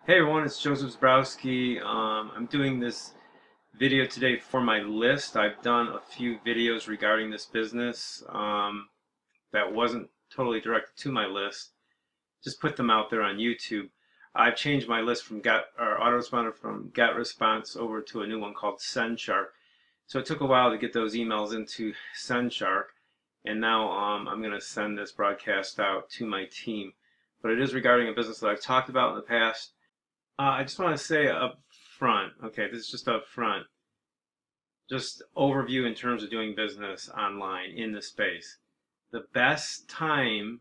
Hey everyone, it's Joseph Zbrowski. I'm doing this video today for my list. I've done a few videos regarding this business that wasn't totally directed to my list. Just put them out there on YouTube. I've changed my list from autoresponder from GetResponse over to a new one called SendShark. So it took a while to get those emails into SendShark, and now I'm going to send this broadcast out to my team. But it is regarding a business that I've talked about in the past. I just want to say up front, okay, this is just up front, just overview in terms of doing business online in the space. The best time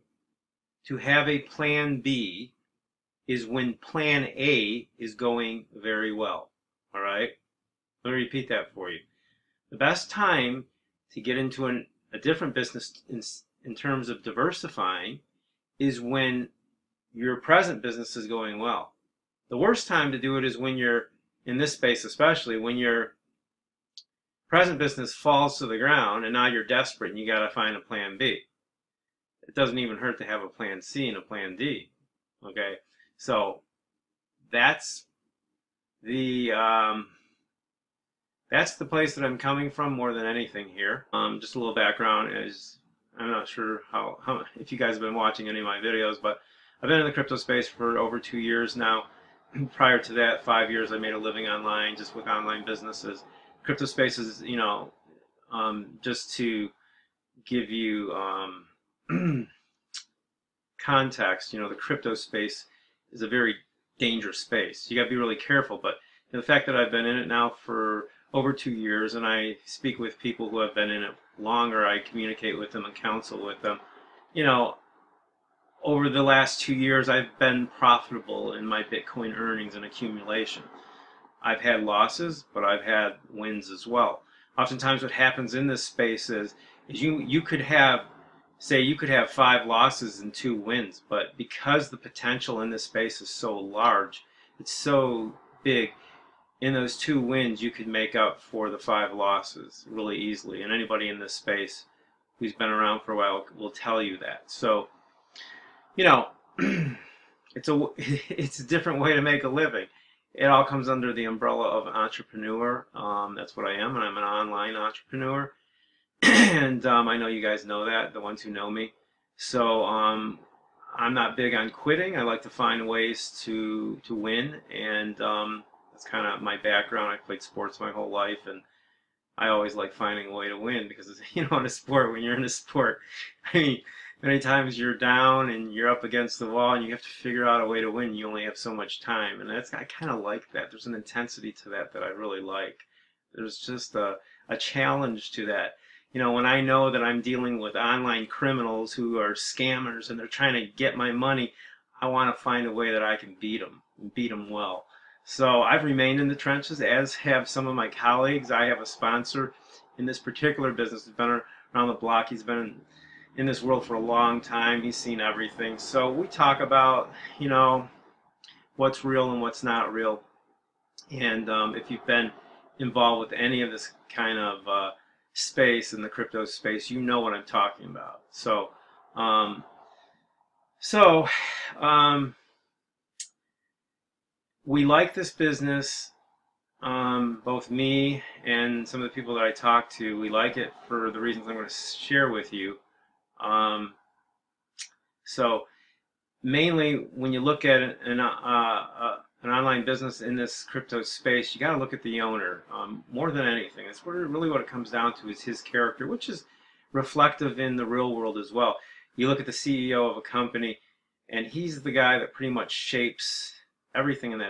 to have a plan B is when plan A is going very well, all right? Let me repeat that for you. The best time to get into a different business in terms of diversifying is when your present business is going well. The worst time to do it is when you're, in this space especially, when your present business falls to the ground and now you're desperate and you got to find a plan B. It doesn't even hurt to have a plan C and a plan D. Okay, so that's the place that I'm coming from more than anything here. Just a little background is I'm not sure how if you guys have been watching any of my videos, but I've been in the crypto space for over 2 years now. Prior to that, 5 years, I made a living online, just with online businesses. Crypto space is, just to give you context, the crypto space is a very dangerous space. You got to be really careful, but the fact that I've been in it now for over 2 years, and I speak with people who have been in it longer, I communicate with them and counsel with them, over the last 2 years, I've been profitable in my Bitcoin earnings and accumulation. I've had losses, but I've had wins as well. Oftentimes what happens in this space is you could have, say you could have 5 losses and 2 wins, but because the potential in this space is so large, it's so big, in those 2 wins you could make up for the 5 losses really easily. And anybody in this space who's been around for a while will tell you that. So it's a different way to make a living. It all comes under the umbrella of entrepreneur. That's what I am, and I'm an online entrepreneur. And I know you guys know that, the ones who know me. So I'm not big on quitting. I like to find ways to win, and that's kind of my background. I played sports my whole life, and I always like finding a way to win because, in a sport, when you're in a sport, I mean, many times you're down and you're up against the wall and you have to figure out a way to win. You only have so much time, and I kind of like that. There's an intensity to that I really like. There's just a challenge to that. When I know that I'm dealing with online criminals who are scammers and they're trying to get my money, I want to find a way that I can beat them and beat them well. So I've remained in the trenches, as have some of my colleagues. I have a sponsor in this particular business who's been around the block. He's been in this world for a long time. He's seen everything. So we talk about, what's real and what's not real. And if you've been involved with any of this kind of space in the crypto space, you know what I'm talking about. We like this business, both me and some of the people that I talk to. We like it for the reasons I'm going to share with you. So mainly when you look at an online business in this crypto space, you got to look at the owner more than anything. That's really what it comes down to, is his character, which is reflective in the real world as well. You look at the CEO of a company, and he's the guy that pretty much shapes everything in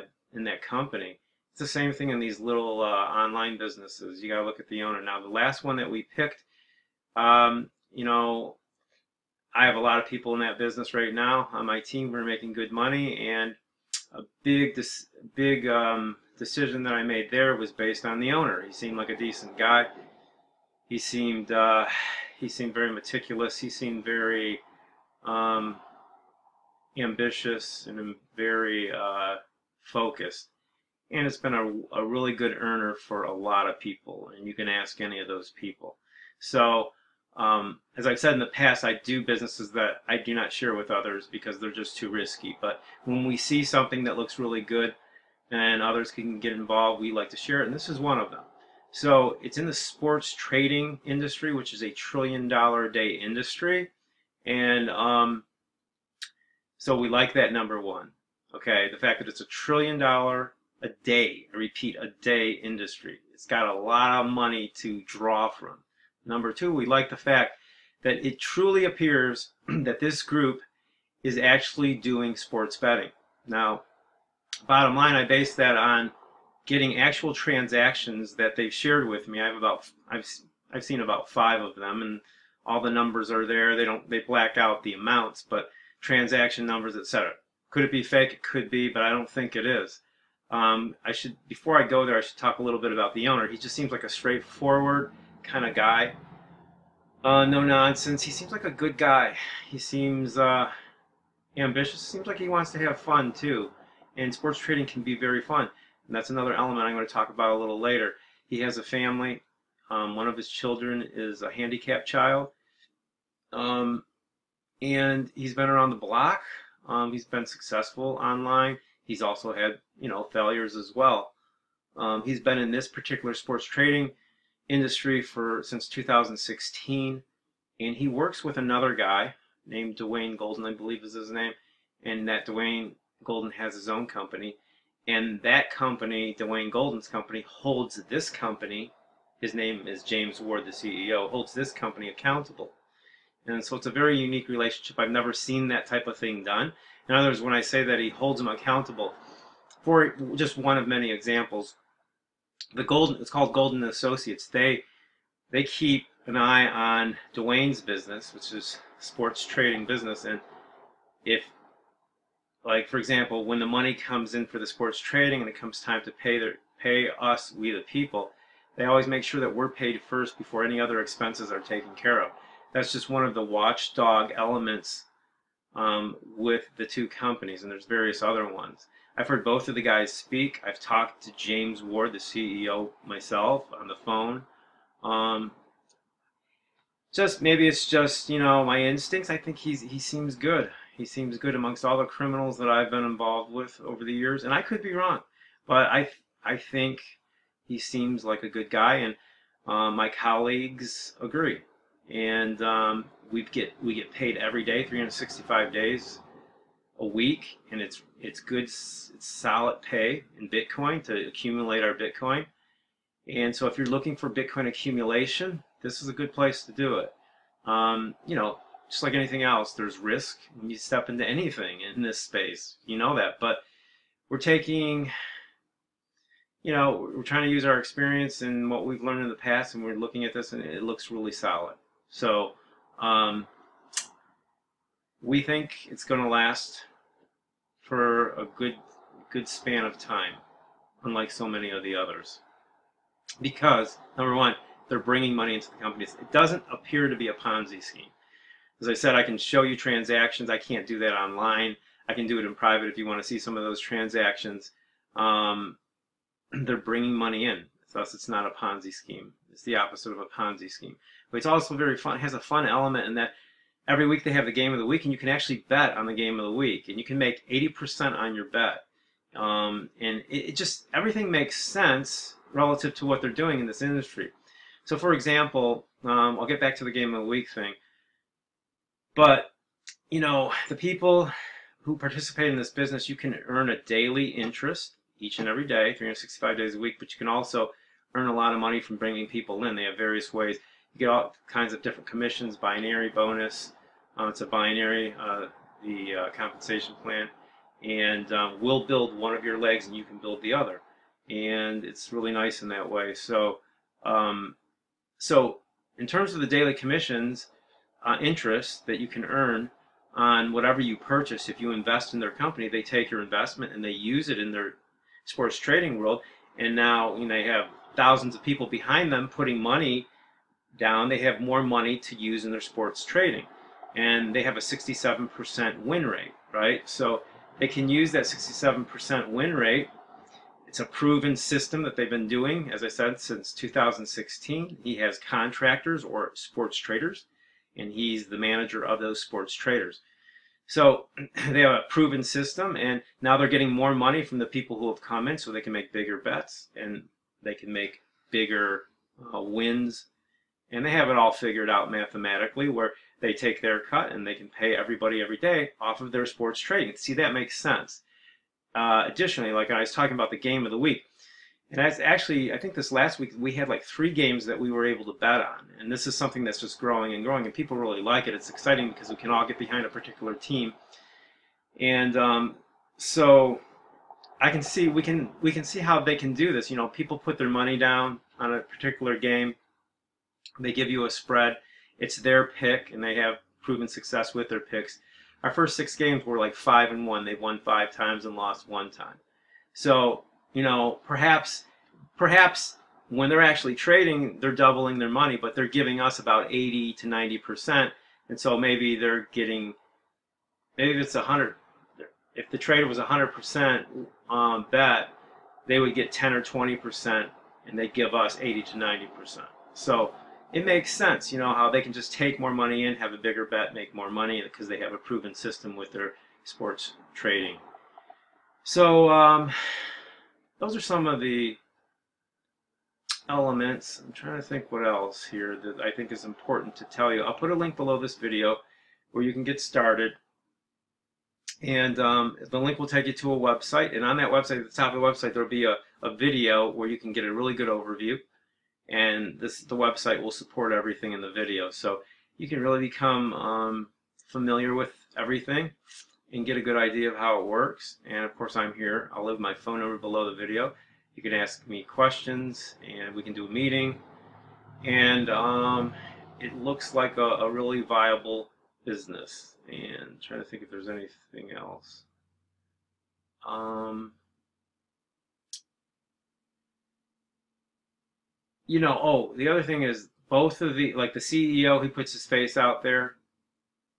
that company. It's the same thing in these little online businesses. You got to look at the owner. Now, the last one that we picked, I have a lot of people in that business right now on my team. We're making good money, and a big decision that I made there was based on the owner. He seemed like a decent guy. He seemed very meticulous. He seemed very ambitious and very focused. And it's been a really good earner for a lot of people, and you can ask any of those people. So As I've said in the past, I do businesses that I do not share with others because they're just too risky. But when we see something that looks really good and others can get involved, we like to share it, and this is one of them. So it's in the sports trading industry, which is a $1 trillion a day industry, and so we like that, number one. Okay, the fact that it's $1 trillion a day, I repeat, a day industry. It's got a lot of money to draw from. Number two, we like the fact that it truly appears that this group is actually doing sports betting. Now, bottom line, I base that on getting actual transactions that they've shared with me. I've seen about 5 of them, and all the numbers are there. They black out the amounts, but transaction numbers, etc. Could it be fake? It could be, but I don't think it is. Before I go there, I should talk a little bit about the owner. He just seems like a straightforward kind of guy. No nonsense. He seems like a good guy. He seems ambitious. Seems like he wants to have fun too. And sports trading can be very fun. And that's another element I'm going to talk about a little later. He has a family. One of his children is a handicapped child. And he's been around the block. He's been successful online. He's also had, failures as well. He's been in this particular sports trading industry since 2016, and he works with another guy named Dwayne Golden, I believe is his name, and that Dwayne Golden has his own company, and that company, Dwayne Golden's company, holds this company, his name is James Ward, the CEO, holds this company accountable. And so it's a very unique relationship. I've never seen that type of thing done. In other words, when I say that he holds them accountable, for just one of many examples, it's called Golden Associates. They keep an eye on Dwayne's business, which is sports trading business, and if, like for example, when the money comes in for the sports trading and it comes time to pay us, we the people, they always make sure that we're paid first before any other expenses are taken care of. That's just one of the watchdog elements with the two companies, and there's various other ones. I've heard both of the guys speak. I've talked to James Ward, the CEO, myself on the phone. Maybe it's just my instincts. I think he seems good. He seems good amongst all the criminals that I've been involved with over the years, and I could be wrong, but I think he seems like a good guy, and my colleagues agree. And we get paid every day, 365 days a week, and it's good, it's solid pay in Bitcoin to accumulate our Bitcoin. And so if you're looking for Bitcoin accumulation, this is a good place to do it. Just like anything else, there's risk when you step into anything in this space. You know that, but we're taking, we're trying to use our experience and what we've learned in the past, and we're looking at this, and it looks really solid. So we think it's going to last for a good span of time, unlike so many of the others. Because, number one, they're bringing money into the companies. It doesn't appear to be a Ponzi scheme. As I said, I can show you transactions. I can't do that online. I can do it in private if you want to see some of those transactions. They're bringing money in. Thus, it's not a Ponzi scheme. It's the opposite of a Ponzi scheme. But it's also very fun. It has a fun element in that every week they have the game of the week, and you can actually bet on the game of the week, and you can make 80% on your bet. And it just, everything makes sense relative to what they're doing in this industry. So, for example, I'll get back to the game of the week thing. But, the people who participate in this business, you can earn a daily interest each and every day, 365 days a week, but you can also earn a lot of money from bringing people in. They have various ways. You get all kinds of different commissions, binary bonus. It's a binary, the compensation plan. And we'll build one of your legs and you can build the other. And it's really nice in that way. So, in terms of the daily commissions, interest that you can earn on whatever you purchase, if you invest in their company, they take your investment and they use it in their sports trading world. And now they have thousands of people behind them putting money down. They have more money to use in their sports trading. And they have a 67% win rate, right? So they can use that 67% win rate It's a proven system that they've been doing, as I said, since 2016. He has contractors or sports traders, and he's the manager of those sports traders. So they have a proven system, and now they're getting more money from the people who have come in so they can make bigger bets and they can make bigger wins. And they have it all figured out mathematically where they take their cut and they can pay everybody every day off of their sports trading. See, that makes sense. Additionally, like I was talking about the game of the week, and that's actually, I think this last week we had like 3 games that we were able to bet on, and this is something that's just growing and growing, and people really like it. It's exciting because we can all get behind a particular team, and so I can see we can see how they can do this. You know, people put their money down on a particular game, they give you a spread, it's their pick, and they have proven success with their picks. Our first 6 games were like 5-1. They've won 5 times and lost 1 time. So, you know, perhaps when they're actually trading, they're doubling their money, but they're giving us about 80 to 90%. And so maybe they're getting, maybe it's 100. If the trade was 100% bet, they would get 10 or 20%, and they give us 80 to 90%. So it makes sense, you know, how they can just take more money in, have a bigger bet, make more money, because they have a proven system with their sports trading. So those are some of the elements. I'm trying to think what else here that I think is important to tell you. I'll put a link below this video where you can get started. And the link will take you to a website. And on that website, at the top of the website, there will be a video where you can get a really good overview. And the website will support everything in the video, so you can really become familiar with everything and get a good idea of how it works. And of course, I'm here. I'll leave my phone number below the video. You can ask me questions, and we can do a meeting. And it looks like a really viable business. And I'm trying to think if there's anything else. You know, oh, the other thing is both of the, like the CEO, he puts his face out there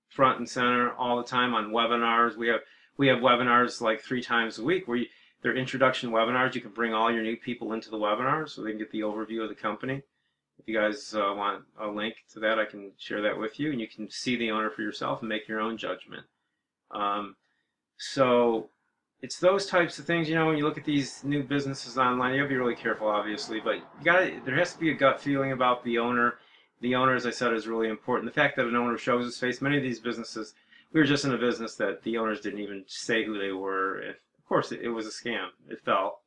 front and center all the time on webinars. We have webinars like 3 times a week where they're introduction webinars. You can bring all your new people into the webinar so they can get the overview of the company. If you guys want a link to that, I can share that with you, and you can see the owner for yourself and make your own judgment. So it's those types of things, you know, when you look at these new businesses online, you have to be really careful, obviously, but there has to be a gut feeling about the owner. The owner, as I said, is really important. The fact that an owner shows his face, many of these businesses, we were just in a business that the owners didn't even say who they were. Of course, it was a scam. It fell.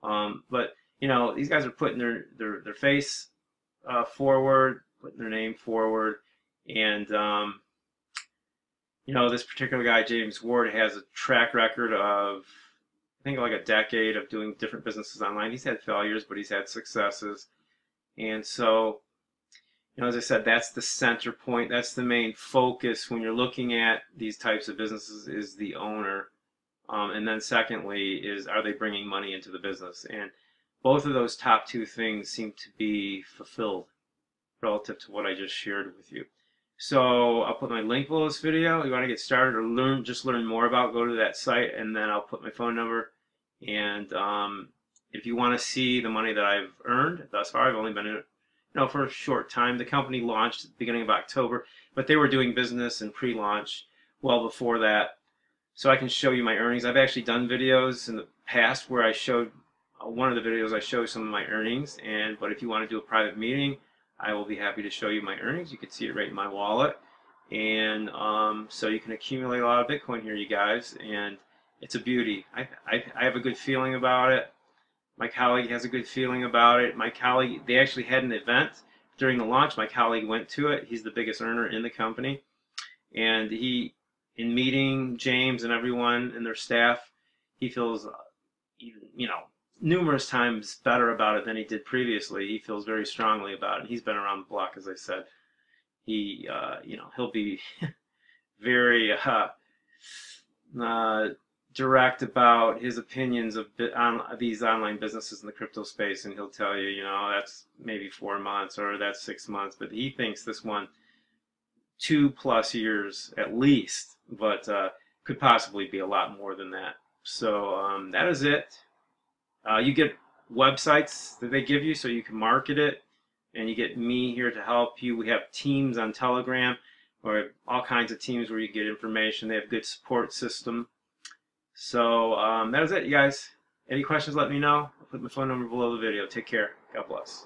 But, you know, these guys are putting their face forward, putting their name forward, and you know, this particular guy, James Ward, has a track record of, I think, like a decade of doing different businesses online. He's had failures, but he's had successes. And so, you know, as I said, that's the center point. That's the main focus when you're looking at these types of businesses, is the owner. And then secondly is, are they bringing money into the business? And both of those top 2 things seem to be fulfilled relative to what I just shared with you. So I'll put my link below this video. If you want to get started or just learn more about, go to that site, and then I'll put my phone number. And if you want to see the money that I've earned thus far, I've only been in it, you know, for a short time. The company launched at the beginning of October, but they were doing business and pre-launch well before that. So I can show you my earnings. I've actually done videos in the past where I showed, one of the videos I showed some of my earnings. But if you want to do a private meeting, I will be happy to show you my earnings. You can see it right in my wallet. And so you can accumulate a lot of Bitcoin here, you guys. And it's a beauty. I have a good feeling about it. My colleague has a good feeling about it. My colleague, they actually had an event during the launch. My colleague went to it. He's the biggest earner in the company. And he, in meeting James and everyone and their staff, he feels, you know, numerous times better about it than he did previously. He feels very strongly about it. He's been around the block, as I said. He, you know, he'll be very direct about his opinions of on these online businesses in the crypto space, and he'll tell you, you know, that's maybe 4 months or that's 6 months, but he thinks this one 2+ years at least, but could possibly be a lot more than that. So that is it. You get websites that they give you so you can market it, and you get me here to help you. We have teams on Telegram, or all kinds of teams where you get information. They have a good support system. So that is it, you guys. Any questions, let me know. I'll put my phone number below the video. Take care. God bless.